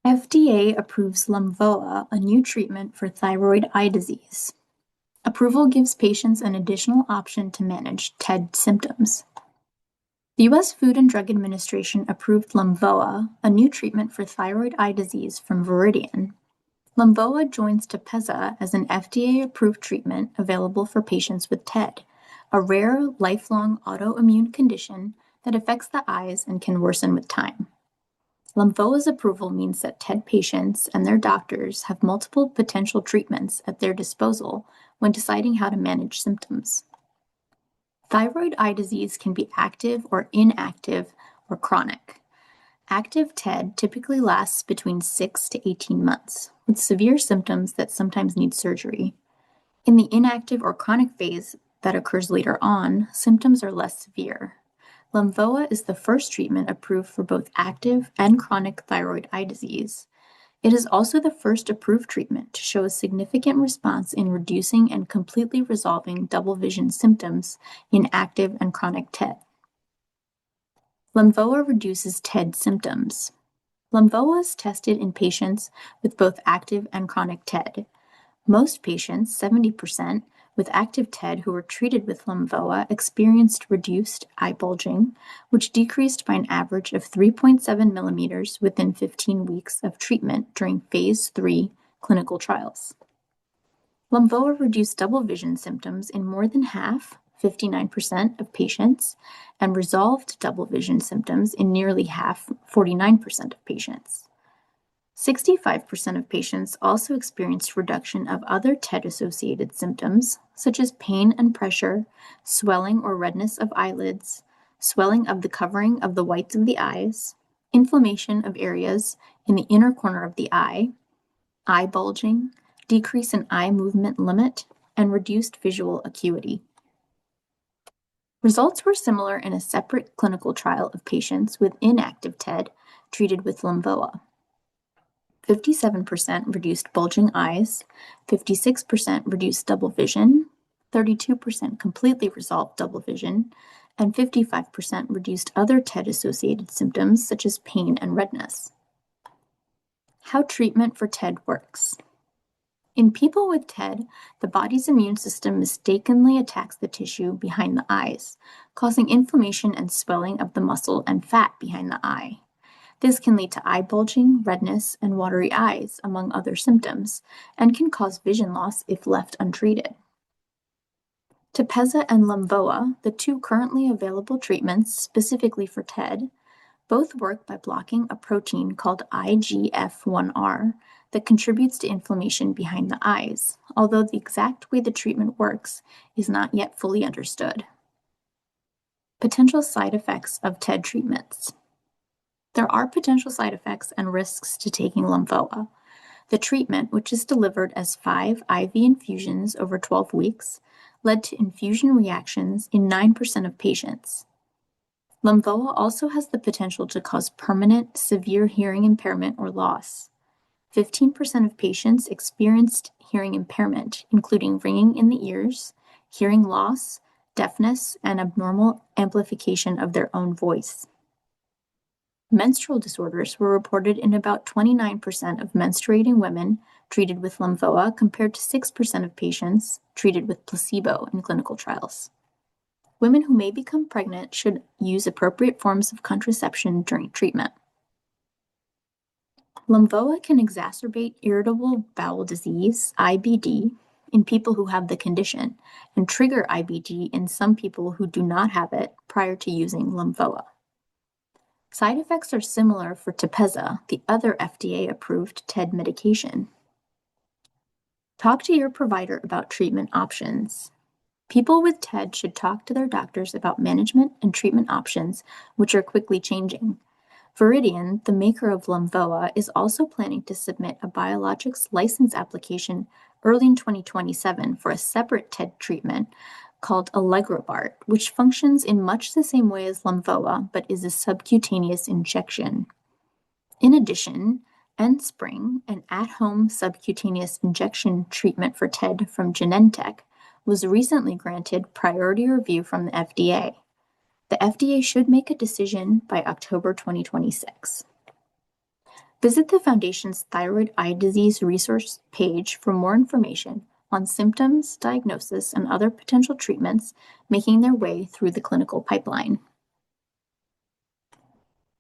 FDA approves Lumvoa, a new treatment for thyroid eye disease. Approval gives patients an additional option to manage TED symptoms. The U.S. Food and Drug Administration approved Lumvoa, a new treatment for thyroid eye disease from Viridian. Lumvoa joins Tepezza as an FDA-approved treatment available for patients with TED, a rare, lifelong autoimmune condition that affects the eyes and can worsen with time. Lumvoa's approval means that TED patients and their doctors have multiple potential treatments at their disposal when deciding how to manage symptoms. Thyroid eye disease can be active or inactive or chronic. Active TED typically lasts between 6 to 18 months, with severe symptoms that sometimes need surgery. In the inactive or chronic phase that occurs later on, symptoms are less severe. Lumvoa is the first treatment approved for both active and chronic thyroid eye disease. It is also the first approved treatment to show a significant response in reducing and completely resolving double vision symptoms in active and chronic TED. Lumvoa reduces TED symptoms. Lumvoa is tested in patients with both active and chronic TED. Most patients, 70%, with active TED who were treated with Lumvoa experienced reduced eye bulging, which decreased by an average of 3.7 millimeters within 15 weeks of treatment during phase 3 clinical trials. Lumvoa reduced double vision symptoms in more than half, 59% of patients, and resolved double vision symptoms in nearly half, 49% of patients. 65% of patients also experienced reduction of other TED-associated symptoms, such as pain and pressure, swelling or redness of eyelids, swelling of the covering of the whites of the eyes, inflammation of areas in the inner corner of the eye bulging, decrease in eye movement limit, and reduced visual acuity. Results were similar in a separate clinical trial of patients with inactive TED treated with Lumvoa. 57% reduced bulging eyes, 56% reduced double vision, 32% completely resolved double vision, and 55% reduced other TED-associated symptoms such as pain and redness. How treatment for TED works. In people with TED, the body's immune system mistakenly attacks the tissue behind the eyes, causing inflammation and swelling of the muscle and fat behind the eye. This can lead to eye bulging, redness, and watery eyes, among other symptoms, and can cause vision loss if left untreated. Tepezza and Lumvoa, the two currently available treatments specifically for TED, both work by blocking a protein called IGF-1R that contributes to inflammation behind the eyes, although the exact way the treatment works is not yet fully understood. Potential side effects of TED treatments. There are potential side effects and risks to taking Lumvoa. The treatment, which is delivered as 5 IV infusions over 12 weeks, led to infusion reactions in 9% of patients. Lumvoa also has the potential to cause permanent, severe hearing impairment or loss. 15% of patients experienced hearing impairment, including ringing in the ears, hearing loss, deafness, and abnormal amplification of their own voice. Menstrual disorders were reported in about 29% of menstruating women treated with Lumvoa compared to 6% of patients treated with placebo in clinical trials. Women who may become pregnant should use appropriate forms of contraception during treatment. Lumvoa can exacerbate irritable bowel disease, IBD, in people who have the condition, and trigger IBD in some people who do not have it prior to using Lumvoa. Side effects are similar for Tepezza, the other FDA-approved TED medication. Talk to your provider about treatment options. People with TED should talk to their doctors about management and treatment options, which are quickly changing. Viridian, the maker of Lumvoa, is also planning to submit a biologics license application early in 2027 for a separate TED treatment called Allegrobart, which functions in much the same way as Lumvoa, but is a subcutaneous injection. In addition, Enspryng, an at-home subcutaneous injection treatment for TED from Genentech, was recently granted priority review from the FDA. The FDA should make a decision by October 2026. Visit the Foundation's Thyroid Eye Disease resource page for more information on symptoms, diagnosis, and other potential treatments making their way through the clinical pipeline.